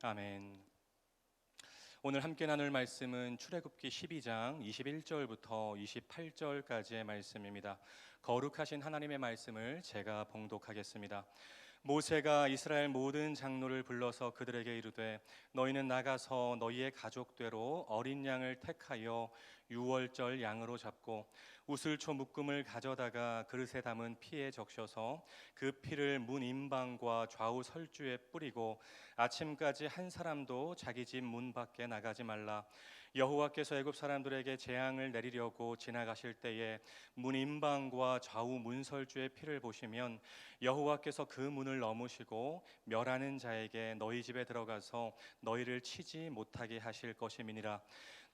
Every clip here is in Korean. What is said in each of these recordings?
아멘. 오늘 함께 나눌 말씀은 출애굽기 12장 21절부터 28절까지의 말씀입니다. 거룩하신 하나님의 말씀을 제가 봉독하겠습니다. 모세가 이스라엘 모든 장로를 불러서 그들에게 이르되 너희는 나가서 너희의 가족대로 어린 양을 택하여 유월절 양으로 잡고 우슬초 묶음을 가져다가 그릇에 담은 피에 적셔서 그 피를 문 임방과 좌우 설주에 뿌리고 아침까지 한 사람도 자기 집 문 밖에 나가지 말라. 여호와께서 애굽 사람들에게 재앙을 내리려고 지나가실 때에 문 임방과 좌우 문설주의 피를 보시면 여호와께서 그 문을 넘으시고 멸하는 자에게 너희 집에 들어가서 너희를 치지 못하게 하실 것임이니라.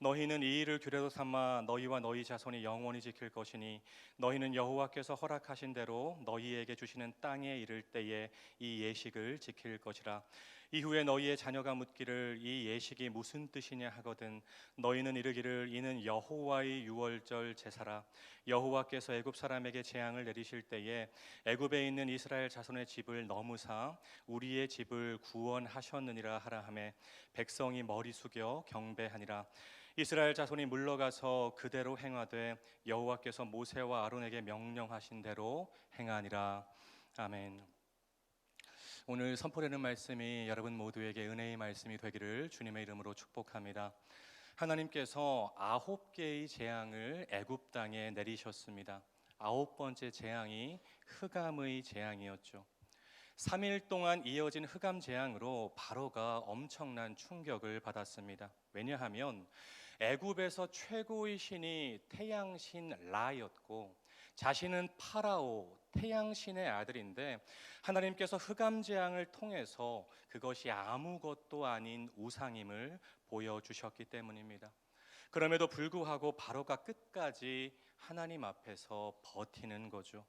너희는 이 일을 규례로 삼아 너희와 너희 자손이 영원히 지킬 것이니 너희는 여호와께서 허락하신 대로 너희에게 주시는 땅에 이를 때에 이 예식을 지킬 것이라. 이후에 너희의 자녀가 묻기를 이 예식이 무슨 뜻이냐 하거든 너희는 이르기를 이는 여호와의 유월절 제사라. 여호와께서 애굽 사람에게 재앙을 내리실 때에 애굽에 있는 이스라엘 자손의 집을 넘으사 우리의 집을 구원하셨느니라 하라 하매 백성이 머리 숙여 경배하니라. 이스라엘 자손이 물러가서 그대로 행하되 여호와께서 모세와 아론에게 명령하신 대로 행하니라. 아멘. 오늘 선포되는 말씀이 여러분 모두에게 은혜의 말씀이 되기를 주님의 이름으로 축복합니다. 하나님께서 9개의 재앙을 애굽 땅에 내리셨습니다. 9번째 재앙이 흑암의 재앙이었죠. 3일 동안 이어진 흑암 재앙으로 바로가 엄청난 충격을 받았습니다. 왜냐하면 애굽에서 최고의 신이 태양신 라였고 자신은 파라오 태양신의 아들인데 하나님께서 흑암 재앙을 통해서 그것이 아무것도 아닌 우상임을 보여주셨기 때문입니다. 그럼에도 불구하고 바로가 끝까지 하나님 앞에서 버티는 거죠.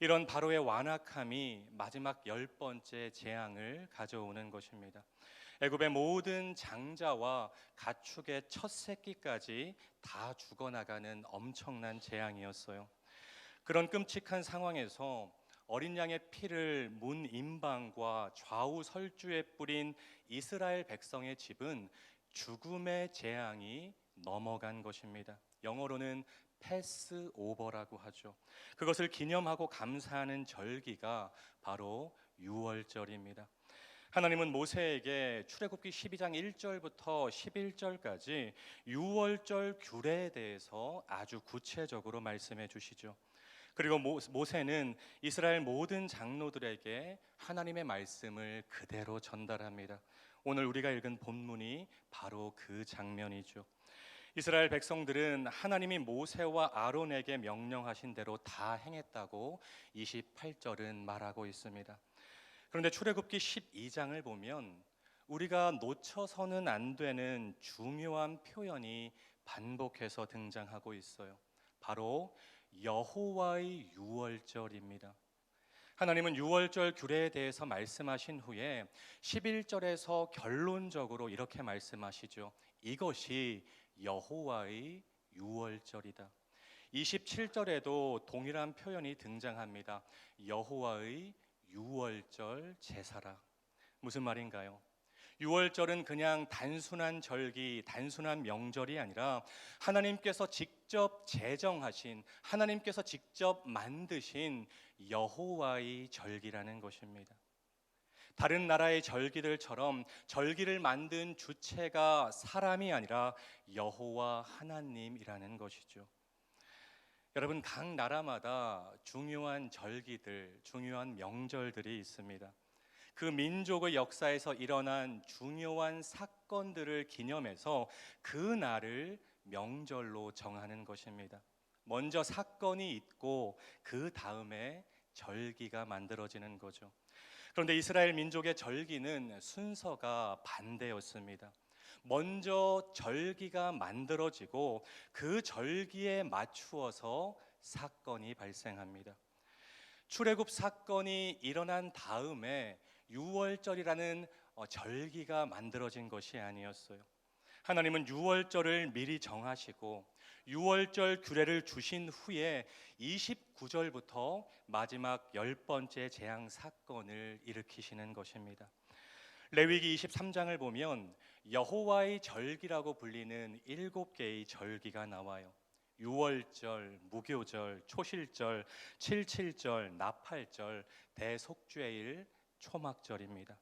이런 바로의 완악함이 마지막 10번째 재앙을 가져오는 것입니다. 애굽의 모든 장자와 가축의 첫 새끼까지 다 죽어나가는 엄청난 재앙이었어요. 그런 끔찍한 상황에서 어린 양의 피를 문 임방과 좌우 설주에 뿌린 이스라엘 백성의 집은 죽음의 재앙이 넘어간 것입니다. 영어로는 패스오버라고 하죠. 그것을 기념하고 감사하는 절기가 바로 유월절입니다. 하나님은 모세에게 출애굽기 12장 1절부터 11절까지 유월절 규례에 대해서 아주 구체적으로 말씀해 주시죠. 그리고 모세는 이스라엘 모든 장로들에게 하나님의 말씀을 그대로 전달합니다. 오늘 우리가 읽은 본문이 바로 그 장면이죠. 이스라엘 백성들은 하나님이 모세와 아론에게 명령하신 대로 다 행했다고 28절은 말하고 있습니다. 그런데 출애굽기 12장을 보면 우리가 놓쳐서는 안 되는 중요한 표현이 반복해서 등장하고 있어요. 바로 여호와의 유월절입니다. 하나님은 유월절 규례에 대해서 말씀하신 후에 11절에서 결론적으로 이렇게 말씀하시죠. 이것이 여호와의 유월절이다. 27절에도 동일한 표현이 등장합니다. 여호와의 유월절 제사라. 무슨 말인가요? 유월절은 그냥 단순한 절기, 단순한 명절이 아니라 하나님께서 직접 제정하신, 하나님께서 직접 만드신 여호와의 절기라는 것입니다. 다른 나라의 절기들처럼 절기를 만든 주체가 사람이 아니라 여호와 하나님이라는 것이죠. 여러분, 각 나라마다 중요한 절기들, 중요한 명절들이 있습니다. 그 민족의 역사에서 일어난 중요한 사건들을 기념해서 그 날을 명절로 정하는 것입니다. 먼저 사건이 있고 그 다음에 절기가 만들어지는 거죠. 그런데 이스라엘 민족의 절기는 순서가 반대였습니다. 먼저 절기가 만들어지고 그 절기에 맞추어서 사건이 발생합니다. 출애굽 사건이 일어난 다음에 유월절이라는 절기가 만들어진 것이 아니었어요. 하나님은 유월절을 미리 정하시고 유월절 규례를 주신 후에 29절부터 마지막 10번째 재앙 사건을 일으키시는 것입니다. 레위기 23장을 보면 여호와의 절기라고 불리는 7개의 절기가 나와요. 유월절, 무교절, 초실절, 칠칠절, 나팔절, 대속죄일, 초막절입니다.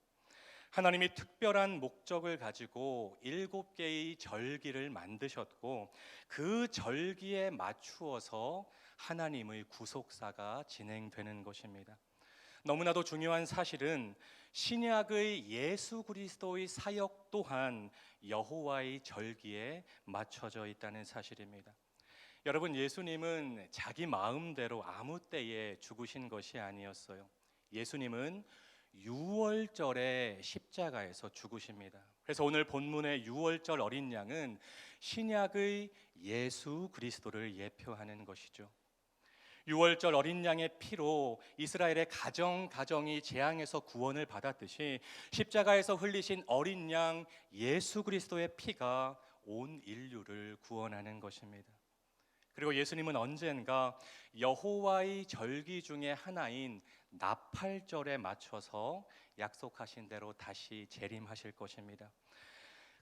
하나님이 특별한 목적을 가지고 7개의 절기를 만드셨고 그 절기에 맞추어서 하나님의 구속사가 진행되는 것입니다. 너무나도 중요한 사실은 신약의 예수 그리스도의 사역 또한 여호와의 절기에 맞춰져 있다는 사실입니다. 여러분, 예수님은 자기 마음대로 아무 때에 죽으신 것이 아니었어요. 예수님은 유월절에 십자가에서 죽으십니다. 그래서 오늘 본문의 유월절 어린 양은 신약의 예수 그리스도를 예표하는 것이죠. 유월절 어린 양의 피로 이스라엘의 가정이 재앙에서 구원을 받았듯이 십자가에서 흘리신 어린 양 예수 그리스도의 피가 온 인류를 구원하는 것입니다. 그리고 예수님은 언젠가 여호와의 절기 중에 하나인 나팔절에 맞춰서 약속하신 대로 다시 재림하실 것입니다.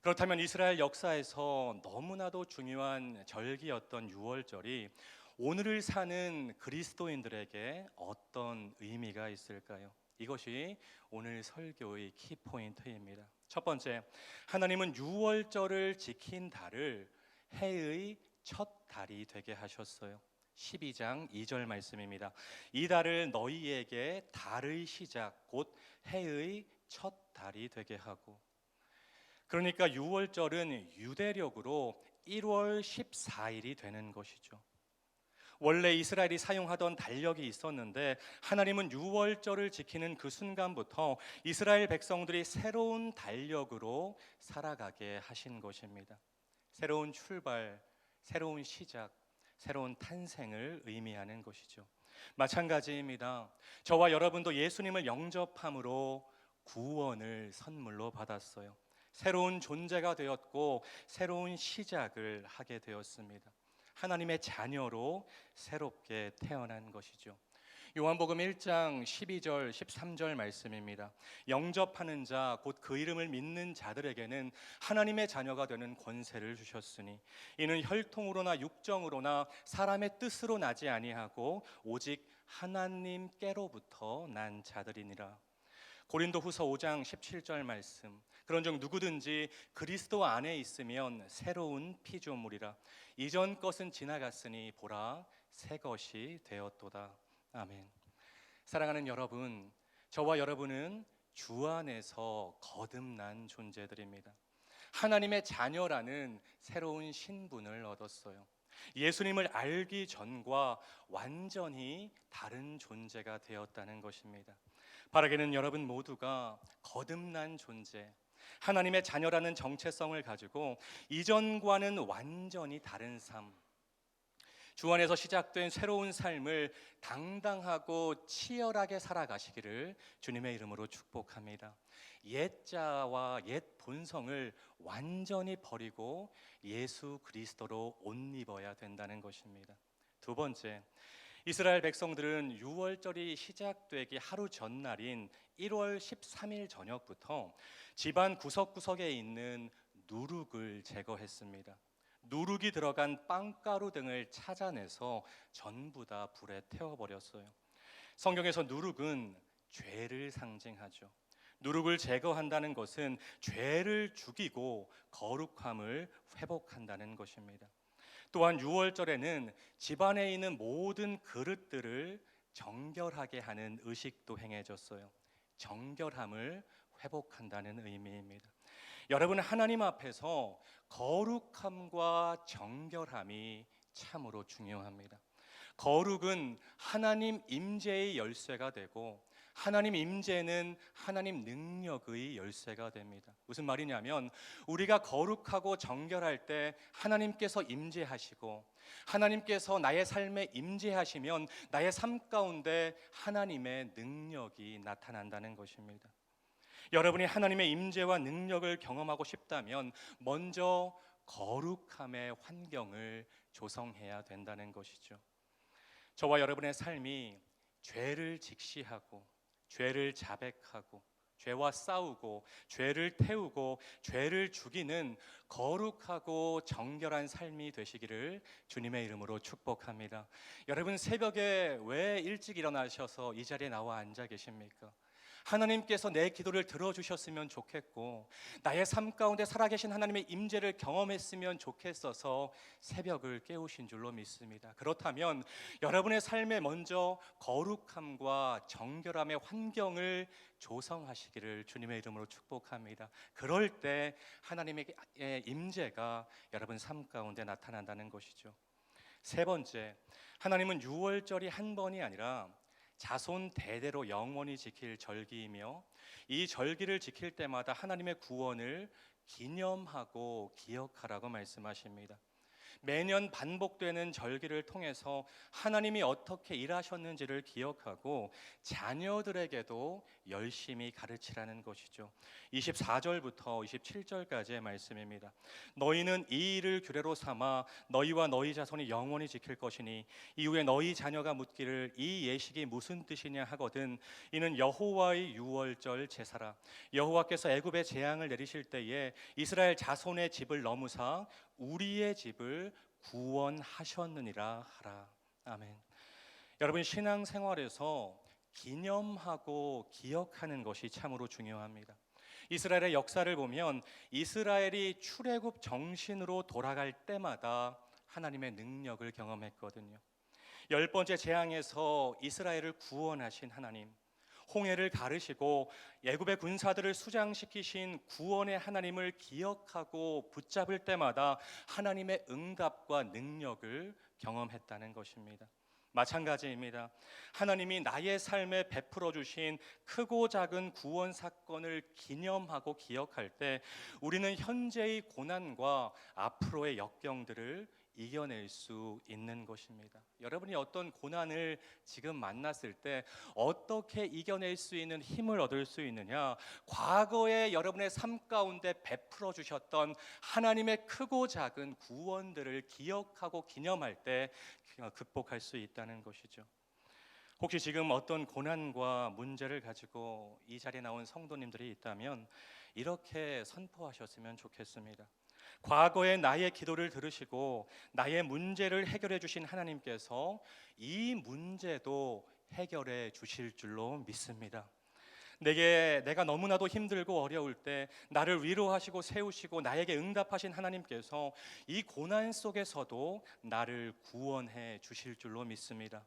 그렇다면 이스라엘 역사에서 너무나도 중요한 절기였던 유월절이 오늘을 사는 그리스도인들에게 어떤 의미가 있을까요? 이것이 오늘 설교의 키포인트입니다. 첫 번째, 하나님은 유월절을 지킨 달을 해의 첫 달이 되게 하셨어요. 12장 2절 말씀입니다. 이 달을 너희에게 달의 시작 곧 해의 첫 달이 되게 하고, 그러니까 유월절은 유대력으로 1월 14일이 되는 것이죠. 원래 이스라엘이 사용하던 달력이 있었는데 하나님은 유월절을 지키는 그 순간부터 이스라엘 백성들이 새로운 달력으로 살아가게 하신 것입니다. 새로운 출발, 새로운 시작, 새로운 탄생을 의미하는 것이죠. 마찬가지입니다. 저와 여러분도 예수님을 영접함으로 구원을 선물로 받았어요. 새로운 존재가 되었고 새로운 시작을 하게 되었습니다. 하나님의 자녀로 새롭게 태어난 것이죠. 요한복음 1장 12절 13절 말씀입니다. 영접하는 자 곧 그 이름을 믿는 자들에게는 하나님의 자녀가 되는 권세를 주셨으니 이는 혈통으로나 육정으로나 사람의 뜻으로 나지 아니하고 오직 하나님께로부터 난 자들이니라. 고린도후서 5장 17절 말씀. 그런즉 누구든지 그리스도 안에 있으면 새로운 피조물이라. 이전 것은 지나갔으니 보라 새 것이 되었도다. 아멘. 사랑하는 여러분, 저와 여러분은 주 안에서 거듭난 존재들입니다. 하나님의 자녀라는 새로운 신분을 얻었어요. 예수님을 알기 전과 완전히 다른 존재가 되었다는 것입니다. 바라기는 여러분 모두가 거듭난 존재, 하나님의 자녀라는 정체성을 가지고 이전과는 완전히 다른 삶, 주 안에서 시작된 새로운 삶을 당당하고 치열하게 살아가시기를 주님의 이름으로 축복합니다. 옛 자와 옛 본성을 완전히 버리고 예수 그리스도로 옷 입어야 된다는 것입니다. 두 번째, 이스라엘 백성들은 유월절이 시작되기 하루 전날인 1월 13일 저녁부터 집안 구석구석에 있는 누룩을 제거했습니다. 누룩이 들어간 빵가루 등을 찾아내서 전부 다 불에 태워버렸어요. 성경에서 누룩은 죄를 상징하죠. 누룩을 제거한다는 것은 죄를 죽이고 거룩함을 회복한다는 것입니다. 또한 유월절에는 집안에 있는 모든 그릇들을 정결하게 하는 의식도 행해졌어요. 정결함을 회복한다는 의미입니다. 여러분, 하나님 앞에서 거룩함과 정결함이 참으로 중요합니다. 거룩은 하나님 임재의 열쇠가 되고 하나님 임재는 하나님 능력의 열쇠가 됩니다. 무슨 말이냐면 우리가 거룩하고 정결할 때 하나님께서 임재하시고 하나님께서 나의 삶에 임재하시면 나의 삶 가운데 하나님의 능력이 나타난다는 것입니다. 여러분이 하나님의 임재와 능력을 경험하고 싶다면 먼저 거룩함의 환경을 조성해야 된다는 것이죠. 저와 여러분의 삶이 죄를 직시하고 죄를 자백하고 죄와 싸우고 죄를 태우고 죄를 죽이는 거룩하고 정결한 삶이 되시기를 주님의 이름으로 축복합니다. 여러분, 새벽에 왜 일찍 일어나셔서 이 자리에 나와 앉아 계십니까? 하나님께서 내 기도를 들어주셨으면 좋겠고 나의 삶 가운데 살아계신 하나님의 임재를 경험했으면 좋겠어서 새벽을 깨우신 줄로 믿습니다. 그렇다면 여러분의 삶에 먼저 거룩함과 정결함의 환경을 조성하시기를 주님의 이름으로 축복합니다. 그럴 때 하나님의 임재가 여러분 삶 가운데 나타난다는 것이죠. 세 번째, 하나님은 유월절이 한 번이 아니라 자손 대대로 영원히 지킬 절기이며 이 절기를 지킬 때마다 하나님의 구원을 기념하고 기억하라고 말씀하십니다. 매년 반복되는 절기를 통해서 하나님이 어떻게 일하셨는지를 기억하고 자녀들에게도 열심히 가르치라는 것이죠. 24절부터 27절까지의 말씀입니다. 너희는 이 일을 규례로 삼아 너희와 너희 자손이 영원히 지킬 것이니 이후에 너희 자녀가 묻기를 이 예식이 무슨 뜻이냐 하거든 이는 여호와의 유월절 제사라. 여호와께서 애굽에 재앙을 내리실 때에 이스라엘 자손의 집을 넘으사 우리의 집을 구원하셨느니라 하라. 아멘. 여러분, 신앙생활에서 기념하고 기억하는 것이 참으로 중요합니다. 이스라엘의 역사를 보면 이스라엘이 출애굽 정신으로 돌아갈 때마다 하나님의 능력을 경험했거든요. 10번째 재앙에서 이스라엘을 구원하신 하나님, 홍해를 가르시고 애굽의 군사들을 수장시키신 구원의 하나님을 기억하고 붙잡을 때마다 하나님의 응답과 능력을 경험했다는 것입니다. 마찬가지입니다. 하나님이 나의 삶에 베풀어 주신 크고 작은 구원 사건을 기념하고 기억할 때 우리는 현재의 고난과 앞으로의 역경들을 이겨낼 수 있는 것입니다. 여러분이 어떤 고난을 지금 만났을 때 어떻게 이겨낼 수 있는 힘을 얻을 수 있느냐? 과거에 여러분의 삶 가운데 베풀어 주셨던 하나님의 크고 작은 구원들을 기억하고 기념할 때 극복할 수 있다는 것이죠. 혹시 지금 어떤 고난과 문제를 가지고 이 자리에 나온 성도님들이 있다면 이렇게 선포하셨으면 좋겠습니다. 과거의 나의 기도를 들으시고 나의 문제를 해결해 주신 하나님께서 이 문제도 해결해 주실 줄로 믿습니다. 내가 너무나도 힘들고 어려울 때 나를 위로하시고 세우시고 나에게 응답하신 하나님께서 이 고난 속에서도 나를 구원해 주실 줄로 믿습니다.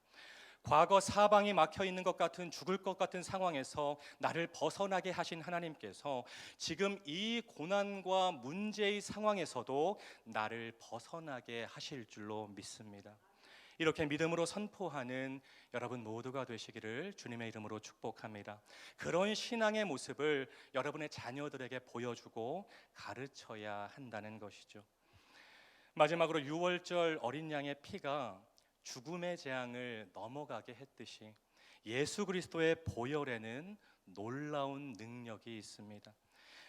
과거 사방이 막혀 있는 것 같은 죽을 것 같은 상황에서 나를 벗어나게 하신 하나님께서 지금 이 고난과 문제의 상황에서도 나를 벗어나게 하실 줄로 믿습니다. 이렇게 믿음으로 선포하는 여러분 모두가 되시기를 주님의 이름으로 축복합니다. 그런 신앙의 모습을 여러분의 자녀들에게 보여주고 가르쳐야 한다는 것이죠. 마지막으로 유월절 어린 양의 피가 죽음의 재앙을 넘어가게 했듯이 예수 그리스도의 보혈에는 놀라운 능력이 있습니다.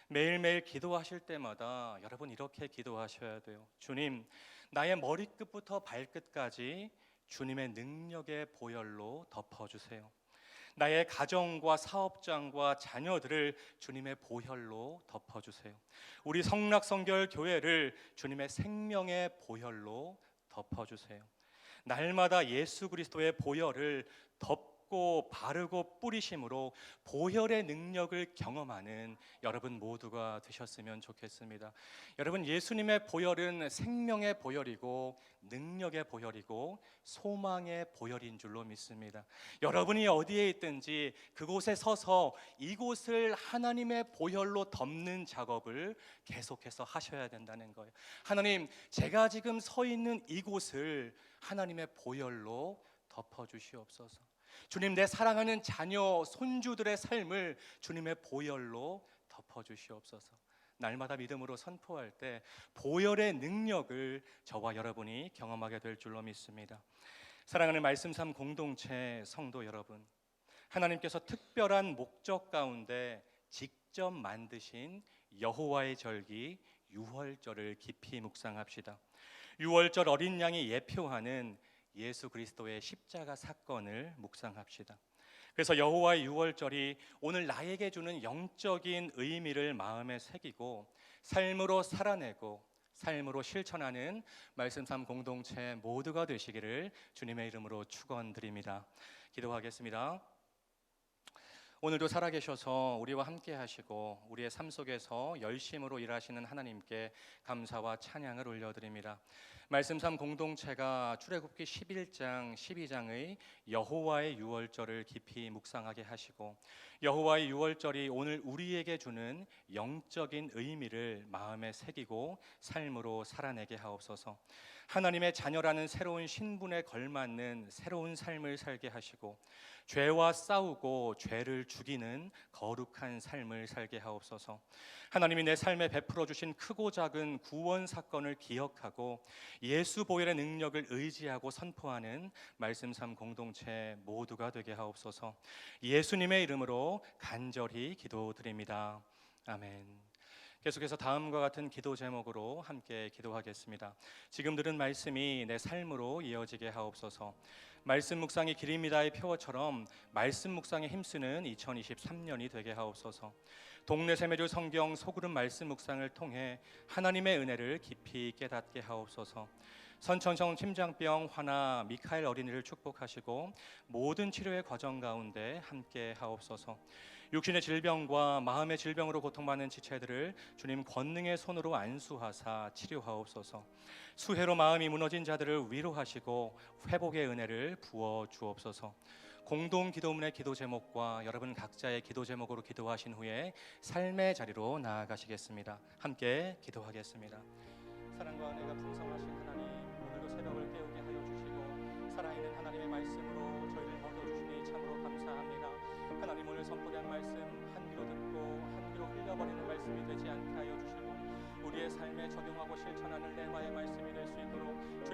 매일매일 기도하실 때마다 여러분 이렇게 기도하셔야 돼요. 주님, 나의 머리끝부터 발끝까지 주님의 능력의 보혈로 덮어주세요. 나의 가정과 사업장과 자녀들을 주님의 보혈로 덮어주세요. 우리 성락성결교회를 주님의 생명의 보혈로 덮어주세요. 날마다 예수 그리스도의 보혈을 덮고 바르고 뿌리심으로 보혈의 능력을 경험하는 여러분 모두가 되셨으면 좋겠습니다. 여러분, 예수님의 보혈은 생명의 보혈이고 능력의 보혈이고 소망의 보혈인 줄로 믿습니다. 여러분이 어디에 있든지 그곳에 서서 이곳을 하나님의 보혈로 덮는 작업을 계속해서 하셔야 된다는 거예요. 하나님, 제가 지금 서 있는 이곳을 하나님의 보혈로 덮어주시옵소서. 주님, 내 사랑하는 자녀, 손주들의 삶을 주님의 보혈로 덮어주시옵소서. 날마다 믿음으로 선포할 때 보혈의 능력을 저와 여러분이 경험하게 될 줄로 믿습니다. 사랑하는 말씀 삶 공동체 성도 여러분, 하나님께서 특별한 목적 가운데 직접 만드신 여호와의 절기 유월절을 깊이 묵상합시다. 유월절 어린 양이 예표하는 예수 그리스도의 십자가 사건을 묵상합시다. 그래서 여호와의 유월절이 오늘 나에게 주는 영적인 의미를 마음에 새기고 삶으로 살아내고 삶으로 실천하는 말씀 삶 공동체 모두가 되시기를 주님의 이름으로 축원드립니다. 기도하겠습니다. 오늘도 살아계셔서 우리와 함께 하시고 우리의 삶 속에서 열심으로 일하시는 하나님께 감사와 찬양을 올려드립니다. 말씀 삶 공동체가 출애굽기 11장 12장의 여호와의 유월절을 깊이 묵상하게 하시고 여호와의 유월절이 오늘 우리에게 주는 영적인 의미를 마음에 새기고 삶으로 살아내게 하옵소서. 하나님의 자녀라는 새로운 신분에 걸맞는 새로운 삶을 살게 하시고 죄와 싸우고 죄를 죽이는 거룩한 삶을 살게 하옵소서. 하나님이 내 삶에 베풀어 주신 크고 작은 구원 사건을 기억하고 예수 보혈의 능력을 의지하고 선포하는 말씀 삶 공동체 모두가 되게 하옵소서. 예수님의 이름으로 간절히 기도드립니다. 아멘. 계속해서 다음과 같은 기도 제목으로 함께 기도하겠습니다. 지금 들은 말씀이 내 삶으로 이어지게 하옵소서. 말씀 묵상이 길입니다의 표어처럼 말씀 묵상에 힘쓰는 2023년이 되게 하옵소서. 동네 세메주 성경 소그룹 말씀 묵상을 통해 하나님의 은혜를 깊이 깨닫게 하옵소서. 선천성 심장병 환아 미카엘 어린이를 축복하시고 모든 치료의 과정 가운데 함께 하옵소서. 육신의 질병과 마음의 질병으로 고통받는 지체들을 주님 권능의 손으로 안수하사 치료하옵소서. 수해로 마음이 무너진 자들을 위로하시고 회복의 은혜를 부어 주옵소서. 공동 기도문의 기도 제목과 여러분 각자의 기도 제목으로 기도하신 후에 삶의 자리로 나아가시겠습니다. 함께 기도하겠습니다. 사랑과 은혜가 풍성하신 하나님, 오늘도 새벽을 깨우게 하여 주시고 살아있는 하나님의 말씀으로 저희를 먹여주시니 참으로 감사합니다. 하나님, 오늘 선포된 말씀 한 귀로 듣고 한 귀로 흘려버리는 말씀이 되지 않게 하여 주시고 우리의 삶에 적용하고 실천하는 레마의 말씀